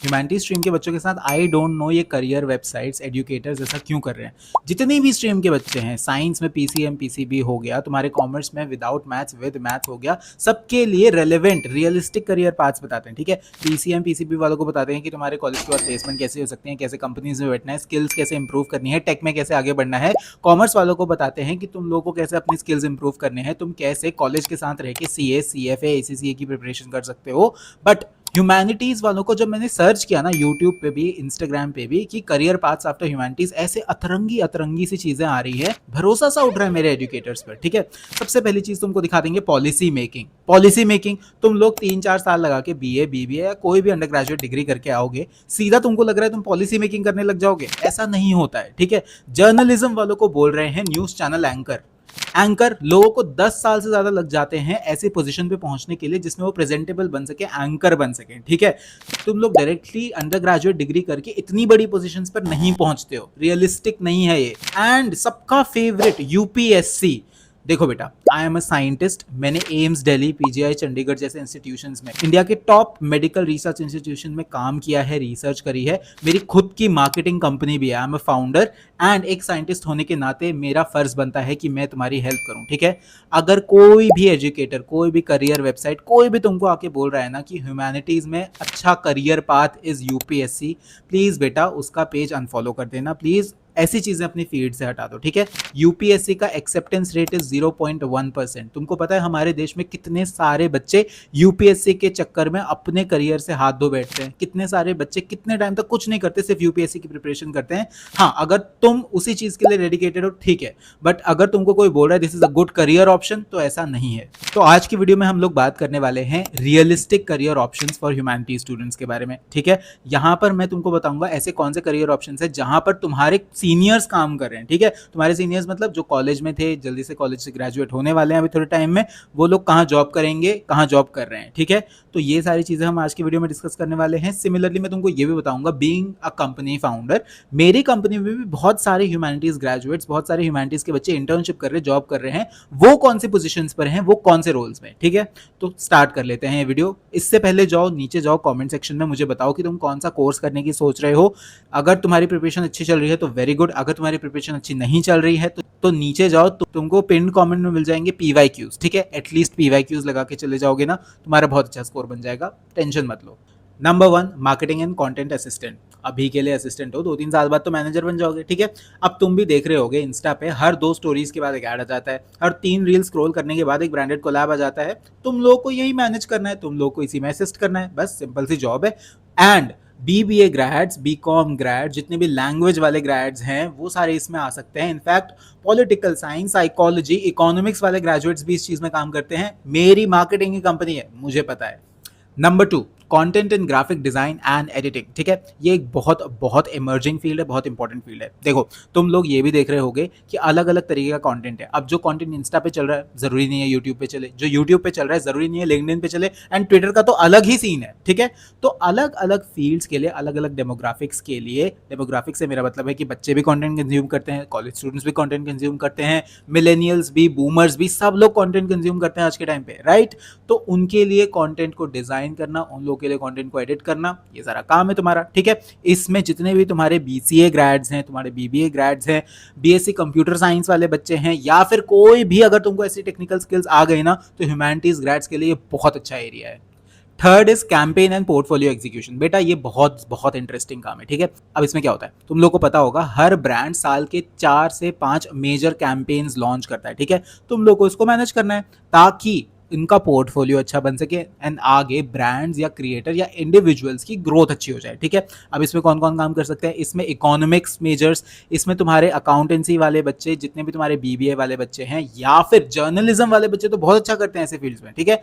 Humanity stream के बच्चों के साथ आई डोंट नो ये करियर वेबसाइट्स एजुकेटर्स ऐसा क्यों कर रहे हैं। जितने भी स्ट्रीम के बच्चे हैं, साइंस में पीसीएम पीसीबी हो गया, तुम्हारे कॉमर्स में विदाउट मैथ्स विद मैथ्स हो गया, सबके लिए रेलेवेंट रियलिस्टिक करियर पाथ्स बताते हैं। ठीक है, पीसीएम पीसीबी वालों को बताते हैं कि तुम्हारे कॉलेज के बाद प्लेसमेंट कैसे हो सकते हैं, कैसे कंपनीज में बैठना है, स्किल्स कैसे इंप्रूव करनी है, टेक में कैसे आगे बढ़ना है। कॉमर्स वालों को बताते हैं कि तुम लोगों को कैसे अपनी स्किल्स इंप्रूव करने हैं, तुम कैसे कॉलेज के साथ रह के सीए सीएफए एसीसीए की प्रिपरेशन कर सकते हो। बट ह्यूमैनिटीज वालों को जब मैंने सर्च किया ना यूट्यूब पे भी इंस्टाग्राम पे भी कि करियर पाथ्स आफ्टर ह्यूमैनिटीज, ऐसे अतरंगी अतरंगी सी चीजें आ रही है, भरोसा सा उठ रहा है मेरे एजुकेटर्स पर। ठीक है, सबसे पहली चीज तुमको दिखा देंगे पॉलिसी मेकिंग। पॉलिसी मेकिंग तुम लोग 3-4 साल लगा के बीए बीबीए या कोई भी अंडर ग्रेजुएट डिग्री करके आओगे, सीधा तुमको लग रहा है तुम पॉलिसी मेकिंग करने लग जाओगे। ऐसा नहीं होता है। ठीक है, जर्नलिज्म वालों को बोल रहे हैं न्यूज चैनल एंकर। एंकर लोगों को 10 साल से ज्यादा लग जाते हैं ऐसी पोजीशन पे पहुंचने के लिए जिसमें वो प्रेजेंटेबल बन सके, एंकर बन सके। ठीक है, तुम लोग डायरेक्टली अंडर ग्रेजुएट डिग्री करके इतनी बड़ी पोजीशंस पर नहीं पहुंचते हो, रियलिस्टिक नहीं है ये। एंड सबका फेवरेट यूपीएससी। देखो बेटा, आई एम अ साइंटिस्ट, मैंने एम्स दिल्ली पीजीआई चंडीगढ़ जैसे इंस्टीट्यूशंस में, इंडिया के टॉप मेडिकल रिसर्च इंस्टीट्यूशन में काम किया है, रिसर्च करी है। मेरी खुद की मार्केटिंग कंपनी भी है, I am a founder. And एक साइंटिस्ट होने के नाते मेरा फर्ज बनता है कि मैं तुम्हारी हेल्प करूं। ठीक है, अगर कोई भी एजुकेटर, कोई भी करियर वेबसाइट, कोई भी तुमको आके बोल रहा है ना कि ह्यूमैनिटीज में अच्छा career path is UPSC, please बेटा उसका पेज अनफॉलो कर देना। प्लीज ऐसी चीजें अपनी फीड से हटा दो। ठीक है, यूपीएससी का एक्सेप्टेंस रेट इज 0.1%। तुमको पता है हमारे देश में कितने सारे बच्चे यूपीएससी के चक्कर में अपने करियर से हाथ धो बैठते हैं। कितने सारे बच्चे कितने टाइम तक कुछ नहीं करते, सिर्फ यूपीएससी की प्रिपरेशन करते हैं। हाँ, अगर तुम उसी चीज के लिए डेडिकेटेड हो ठीक है, बट अगर तुमको कोई बोल रहा है this is a good career option, तो ऐसा नहीं है। तो आज की वीडियो में हम लोग बात करने वाले हैं realistic career options for humanity students के बारे में। ठीक है, यहां पर मैं तुमको बताऊंगा ऐसे कौन से करियर ऑप्शंस है जहां पर तुम्हारे सीनियर्स काम कर रहे हैं। ठीक है, तुम्हारे सीनियर्स मतलब जो कॉलेज में थे, जल्दी से कॉलेज से ग्रेजुएट होने वाले हैं अभी थोड़े टाइम में, वो लोग कहाँ जॉब करेंगे, कहाँ जॉब कर रहे हैं। ठीक है, तो ये सारी चीजें हम आज की वीडियो में डिस्कस करने वाले हैं। सिमिलरली मैं तुमको ये भी बताऊंगा, बीइंग अ कंपनी फाउंडर, मेरी कंपनी में भी बहुत सारे ह्यूमैनिटीज ग्रेजुएट्स, बहुत सारे ह्यूमैनिटीज के बच्चे इंटर्नशिप कर रहे हैं, जॉब कर रहे हैं। वो कौन सी पोजीशंस पर हैं, वो कौन से रोल्स में। ठीक है, तो स्टार्ट कर लेते हैं ये वीडियो। इससे पहले जाओ नीचे जाओ कमेंट सेक्शन में, मुझे बताओ कि तुम कौन सा कोर्स करने की सोच रहे हो। अगर तुम्हारी प्रिपरेशन अच्छी चल रही है तो वेरी गुड, अगर तुम्हारी प्रिपरेशन अच्छी नहीं चल रही है तो नीचे जाओ, तो तुमको पिन कमेंट में मिल जाएंगे पीवाईक्यूज। ठीक है, एटलीस्ट पीवाईक्यूज लगा के चले जाओगे ना, तुम्हारा बहुत अच्छा स्कोर बन जाएगा, टेंशन मत लो। Number 1, marketing and content assistant. अभी के लिए असिस्टेंट हो, 2-3 साल बाद तो मैनेजर बन जाओगे। ठीक है, अब तुम भी देख रहे होगे इंस्टा पे हर 2 स्टोरीज के बाद एक ऐड आ जाता है, हर 3 रील स्क्रॉल करने के बाद एक ब्रांडेड कोलैब आ जाता है। तुम लोगों को यही मैनेज करना है, तुम लोगों को इसी में असिस्ट करना है, बस सिंपल सी जॉब है। And BBA grades, BCom grade, जितने भी लैंग्वेज वाले ग्रेड्स हैं वो सारे इसमें आ सकते हैं। In fact political science, psychology, economics वाले ग्रेजुएट्स भी इस चीज में काम करते हैं। मेरी मार्केटिंग की कंपनी है, मुझे पता है। Number 2, content and graphic design and editing. ठीक है, ये एक बहुत बहुत इमर्जिंग फील्ड है, बहुत इंपॉर्टेंट फील्ड है। देखो, तुम लोग ये भी देख रहे होगे कि अलग अलग तरीके का कंटेंट है। अब जो कंटेंट इंस्टा पे चल रहा है जरूरी नहीं है यूट्यूब पे चले, जो यूट्यूब पे चल रहा है जरूरी नहीं है लिंक्डइन पे चले, एंड ट्विटर का तो अलग ही सीन है। ठीक है, तो अलग अलग फील्ड्स के लिए, अलग अलग डेमोग्राफिक्स के लिए, डेमोग्राफिक्स से मेरा मतलब है कि बच्चे भी कंटेंट कंज्यूम करते हैं, कॉलेज स्टूडेंट्स भी कंटेंट कंज्यूम करते हैं, मिलेनियल्स भी, बूमर्स भी, सब लोग कंटेंट कंज्यूम करते हैं आज के टाइम पे, राइट। तो उनके लिए कंटेंट को डिजाइन करना, उन लोगों के लिए कंटेंट को एडिट करना, ये सारा काम है तुम्हारा। ठीक है, इसमें जितने भी तुम्हारे बीसीए ग्रेड्स हैं, तुम्हारे बीबीए ग्रेड्स हैं, बीएससी कंप्यूटर साइंस वाले बच्चे हैं, या फिर कोई भी अगर तुमको ऐसी टेक्निकल स्किल्स आ गई ना, तो ह्यूमैनिटीज ग्रेड्स के लिए बहुत अच्छा एरिया है। Third is campaign and portfolio execution. बेटा ये बहुत बहुत इंटरेस्टिंग काम है। ठीक है, अब इसमें क्या होता है, तुम लोग को पता होगा हर ब्रांड साल के 4 से 5 मेजर कैंपेन्स लॉन्च करता है। ठीक है, तुम लोग को इसको मैनेज करना है ताकि इनका पोर्टफोलियो अच्छा बन सके एंड आगे ब्रांड्स या क्रिएटर या इंडिविजुअल्स की ग्रोथ अच्छी हो जाए। ठीक है, अब इसमें कौन कौन काम कर सकते हैं, इसमें इकोनॉमिक्स मेजर्स, इसमें तुम्हारे अकाउंटेंसी वाले बच्चे, जितने भी तुम्हारे बीबीए वाले बच्चे हैं, या फिर जर्नलिज्म वाले बच्चे तो बहुत अच्छा करते हैं ऐसे फील्ड्स में। ठीक है,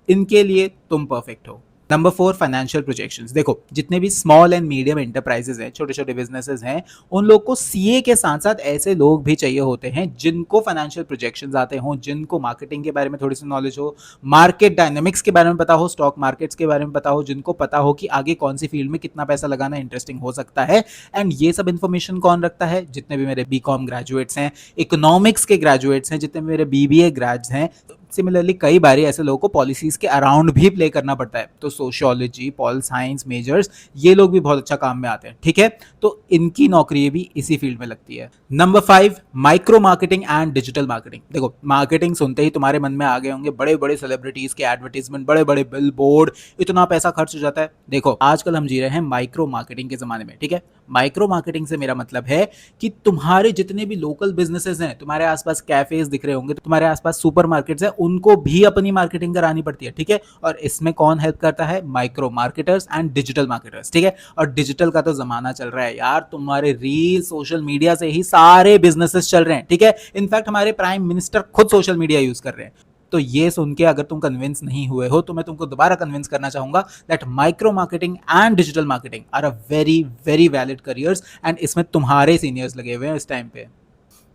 इनके लिए तुम परफेक्ट हो। Number 4, financial projections. देखो, जितने भी स्मॉल एंड मीडियम एंटरप्राइजेस हैं, छोटे छोटे बिजनेसेस हैं, उन लोग को सीए के साथ साथ ऐसे लोग भी चाहिए होते हैं जिनको फाइनेंशियल प्रोजेक्शंस आते हों, जिनको मार्केटिंग के बारे में थोड़ी सी नॉलेज हो, मार्केट डायनामिक्स के बारे में पता हो, स्टॉक मार्केट्स के बारे में पता हो, जिनको पता हो कि आगे कौन सी फील्ड में कितना पैसा लगाना इंटरेस्टिंग हो सकता है। एंड ये सब इन्फॉर्मेशन कौन रखता है, जितने भी मेरे बीकॉम ग्रेजुएट्स हैं, इकोनॉमिक्स के ग्रेजुएट्स हैं, जितने भी मेरे बीबीए ग्रेड्स हैं, सिमिलरली कई बार ऐसे लोगों को पॉलिसीज के अराउंड भी प्ले करना पड़ता है, तो सोशियोलॉजी, पॉल साइंस मेजर्स, ये लोग भी बहुत अच्छा काम में आते हैं, ठीक है। तो इनकी नौकरी भी इसी फील्ड में लगती है। Number 5, micro marketing and digital marketing. देखो, मार्केटिंग सुनते ही तुम्हारे मन में आ गए होंगे बड़े बड़े सेलिब्रिटीज के एडवर्टीजमेंट, बड़े बड़े बिल बोर्ड, इतना पैसा खर्च हो जाता है। देखो, आजकल हम जी रहे हैं माइक्रो मार्केटिंग के जमाने में, ठीक है। माइक्रो मार्केटिंग से मेरा मतलब है कि तुम्हारे जितने भी लोकल बिजनेसेस हैं, तुम्हारे आसपास कैफेज दिख रहे होंगे, तुम्हारे आसपास सुपरमार्केट्स हैं, उनको भी अपनी मार्केटिंग करानी पड़ती है, ठीक है। और इसमें कौन हेल्प करता है? Micro marketers and digital marketers, ठीक है। और डिजिटल का तो जमाना चल रहा है यार, तुम्हारे रील, सोशल मीडिया से ही सारे बिजनेसेस चल रहे हैं, ठीक है। इनफैक्ट हमारे प्राइम मिनिस्टर खुद सोशल मीडिया यूज कर रहे हैं। तो ये सुन के अगर तुम कन्विंस नहीं हुए हो तो मैं तुमको दोबारा कन्विंस करना चाहूंगा that micro marketing and digital marketing are a very very valid careers, and इसमें तुम्हारे सीनियर्स लगे हुए हैं इस टाइम पे।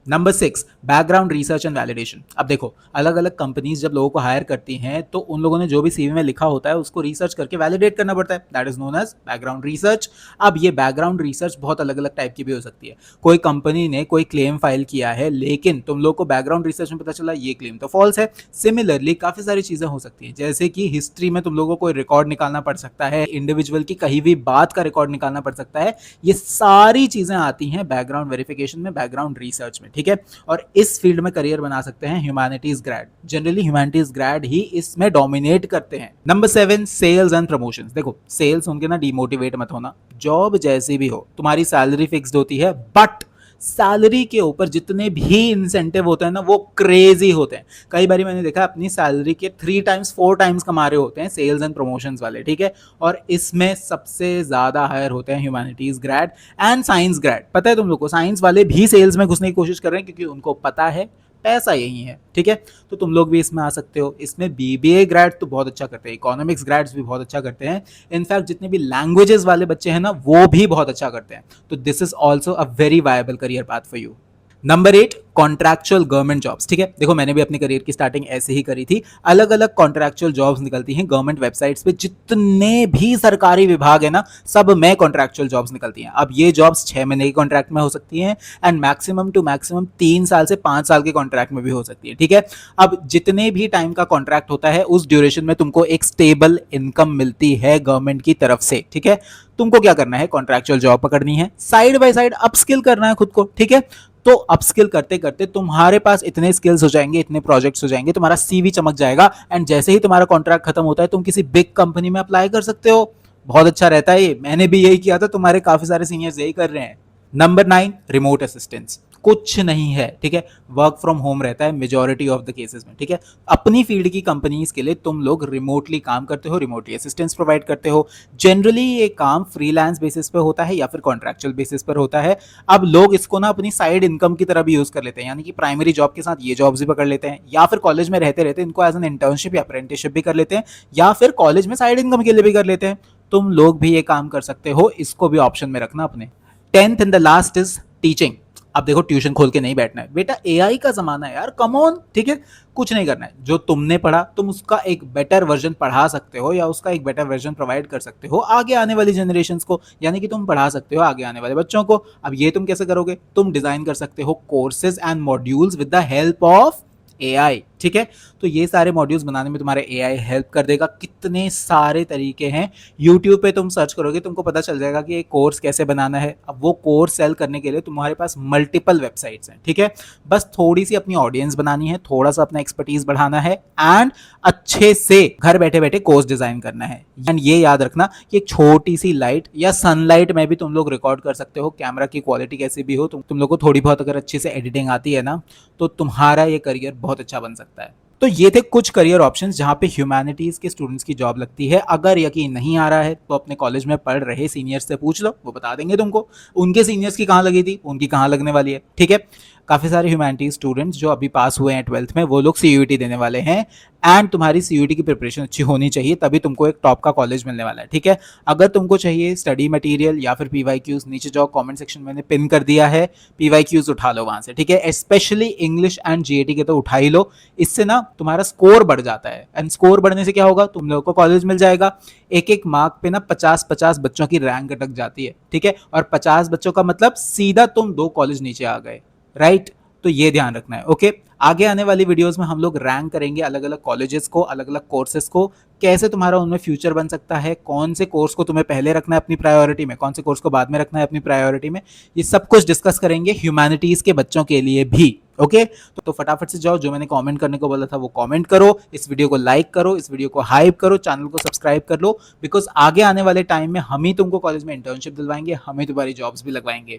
Number 6, background research and validation. अब देखो, अलग अलग कंपनीज जब लोगों को हायर करती हैं तो उन लोगों ने जो भी सीवी में लिखा होता है उसको रिसर्च करके वैलिडेट करना पड़ता है, that is known as background research. अब ये बैकग्राउंड रिसर्च बहुत अलग अलग टाइप की भी हो सकती है। कोई कंपनी ने कोई क्लेम फाइल किया है, लेकिन तुम लोग को बैकग्राउंड रिसर्च में पता चला ये क्लेम तो फॉल्स है। सिमिलरली काफी सारी चीजें हो सकती हैं, जैसे कि हिस्ट्री में तुम लोगों को कोई रिकॉर्ड निकालना पड़ सकता है, इंडिविजुअल की कहीं भी बात का रिकॉर्ड निकालना पड़ सकता है। ये सारी चीजें आती हैं बैकग्राउंड वेरिफिकेशन में, बैकग्राउंड रिसर्च में, ठीक है। और इस फील्ड में करियर बना सकते हैं humanities grade. Generally humanities grade ही इसमें डोमिनेट करते हैं। Number 7, sales and promotions. देखो, सेल्स सुन के ना डिमोटिवेट मत होना। जॉब जैसी भी हो, तुम्हारी सैलरी फिक्स्ड होती है, बट सैलरी के ऊपर जितने भी इंसेंटिव होते हैं ना, वो क्रेजी होते हैं। कई बार मैंने देखा अपनी सैलरी के 3 टाइम्स 4 टाइम्स कमा रहे होते हैं सेल्स एंड प्रमोशंस वाले, ठीक है। और इसमें सबसे ज्यादा हायर होते हैं humanities grade and science grade. पता है तुम लोग को, साइंस वाले भी सेल्स में घुसने की कोशिश कर रहे हैं क्योंकि उनको पता है पैसा यही है, ठीक है। तो तुम लोग भी इसमें आ सकते हो। इसमें बीबीए ग्रेड तो बहुत अच्छा करते हैं, इकोनॉमिक्स ग्रेड्स भी बहुत अच्छा करते हैं, इनफैक्ट जितने भी लैंग्वेजेस वाले बच्चे हैं ना, वो भी बहुत अच्छा करते हैं। तो this is also a very viable career path for you. Number 8, contractual government jobs, ठीक है। देखो, मैंने भी अपने करियर की स्टार्टिंग ऐसे ही करी थी। अलग अलग कॉन्ट्रैक्चुअल जॉब्स निकलती हैं गवर्नमेंट वेबसाइट्स पे, जितने भी सरकारी विभाग है ना, सब में कॉन्ट्रैक्चुअल जॉब्स निकलती हैं। अब ये जॉब्स 6 महीने के कॉन्ट्रैक्ट में हो सकती हैं एंड मैक्सिमम टू मैक्सिमम 3 साल से 5 साल के कॉन्ट्रैक्ट में भी हो सकती है, ठीक है। अब जितने भी टाइम का कॉन्ट्रैक्ट होता है, उस ड्यूरेशन में तुमको एक स्टेबल इनकम मिलती है गवर्नमेंट की तरफ से, ठीक है। तुमको क्या करना है? कॉन्ट्रैक्चुअल जॉब पकड़नी है, साइड बाय साइड अपस्किल करना है खुद को, ठीक है। तो अपस्किल करते करते तुम्हारे पास इतने स्किल्स हो जाएंगे, इतने प्रोजेक्ट्स हो जाएंगे, तुम्हारा सीवी चमक जाएगा, एंड जैसे ही तुम्हारा कॉन्ट्रैक्ट खत्म होता है तुम किसी बिग कंपनी में अप्लाई कर सकते हो। बहुत अच्छा रहता है ये, मैंने भी यही किया था, तुम्हारे काफी सारे सीनियर्स यही कर रहे हैं। Number 9, remote assistance. कुछ नहीं है, ठीक है। वर्क फ्रॉम होम रहता है मेजॉरिटी ऑफ द केसेस में, ठीक है। अपनी फील्ड की कंपनीज के लिए तुम लोग रिमोटली काम करते हो, रिमोटली असिस्टेंस प्रोवाइड करते हो। जनरली ये काम फ्रीलांस बेसिस पे होता है या फिर कॉन्ट्रैक्चुअल बेसिस पर होता है। अब लोग इसको ना अपनी साइड इनकम की तरह भी यूज कर लेते हैं, यानी कि प्राइमरी जॉब के साथ ये जॉब्स भी पकड़ लेते हैं, या फिर कॉलेज में रहते रहते इनको एज एन इंटर्नशिप या अप्रेंटिसशिप भी कर लेते हैं, या फिर कॉलेज में साइड इनकम के लिए भी कर लेते हैं। तुम लोग भी ये काम कर सकते हो, इसको भी ऑप्शन में रखना अपने। 10th and the last is teaching. अब देखो, ट्यूशन खोल के नहीं बैठना है बेटा, एआई का जमाना है यार, कम ऑन, ठीक है। कुछ नहीं करना है, जो तुमने पढ़ा तुम उसका एक बेटर वर्जन पढ़ा सकते हो या उसका एक बेटर वर्जन प्रोवाइड कर सकते हो आगे आने वाली जनरेशंस को, यानी कि तुम पढ़ा सकते हो आगे आने वाले बच्चों को। अब ये तुम कैसे करोगे? तुम डिजाइन कर सकते हो courses and modules with the help of AI, ठीक है। तो ये सारे मॉड्यूल्स बनाने में तुम्हारे एआई हेल्प कर देगा। कितने सारे तरीके हैं, यूट्यूब पे तुम सर्च करोगे तुमको पता चल जाएगा कि एक कोर्स कैसे बनाना है। अब वो कोर्स सेल करने के लिए तुम्हारे पास मल्टीपल वेबसाइट्स हैं, ठीक है। बस थोड़ी सी अपनी ऑडियंस बनानी है, थोड़ा सा अपना एक्सपर्टीज बढ़ाना है, एंड अच्छे से घर बैठे बैठे कोर्स डिजाइन करना है। एंड ये याद रखना कि एक छोटी सी लाइट या सनलाइट में भी तुम लोग रिकॉर्ड कर सकते हो, कैमरा की क्वालिटी कैसी भी हो, तुम लोग को थोड़ी बहुत अगर अच्छे से एडिटिंग आती है ना, तो तुम्हारा ये करियर बहुत अच्छा बन सकता है। तो ये थे कुछ करियर ऑप्शंस जहां पे ह्यूमैनिटीज के स्टूडेंट्स की जॉब लगती है। अगर यकीन नहीं आ रहा है तो अपने कॉलेज में पढ़ रहे सीनियर्स से पूछ लो, वो बता देंगे तुमको उनके सीनियर्स की कहाँ लगी थी, उनकी कहाँ लगने वाली है, ठीक है। काफी सारे ह्यूमैनिटीज स्टूडेंट्स जो अभी पास हुए हैं 12th में, वो लोग सीयूईटी देने वाले हैं, एंड तुम्हारी सीयूईटी की प्रिपरेशन अच्छी होनी चाहिए, तभी तुमको एक टॉप का कॉलेज मिलने वाला है, ठीक है। अगर तुमको चाहिए स्टडी मटेरियल या फिर पीवाईक्यूज, नीचे जाओ कमेंट सेक्शन मैंने पिन कर दिया है, पीवाईक्यूज उठा लो वहां से, ठीक है। स्पेशली इंग्लिश एंड जीएटी के तो उठा ही लो, इससे ना तुम्हारा स्कोर बढ़ जाता है, एंड स्कोर बढ़ने से क्या होगा, तुम लोगों को कॉलेज मिल जाएगा। एक एक मार्क पे ना 50-50 बच्चों की रैंक अटक जाती है, ठीक है। और 50 बच्चों का मतलब सीधा तुम 2 कॉलेज नीचे आ गए, राइट। तो ये ध्यान रखना है। ओके, आगे आने वाली वीडियोस में हम लोग रैंक करेंगे अलग अलग कॉलेजेस को, अलग अलग कोर्सेज को, कैसे तुम्हारा उनमें फ्यूचर बन सकता है, कौन से कोर्स को तुम्हें पहले रखना है अपनी प्रायोरिटी में, कौन से कोर्स को बाद में रखना है अपनी प्रायोरिटी में, ये सब कुछ डिस्कस करेंगे ह्यूमैनिटीज के बच्चों के लिए भी। ओके, तो फटाफट से जाओ, जो मैंने कमेंट करने को बोला था वो कमेंट करो, इस वीडियो को लाइक करो, इस वीडियो को हाइप करो, चैनल को सब्सक्राइब कर लो, बिकॉज आगे आने वाले टाइम में हम ही तुमको कॉलेज में इंटर्नशिप दिलवाएंगे, हम ही तुम्हारी जॉब्स भी लगवाएंगे।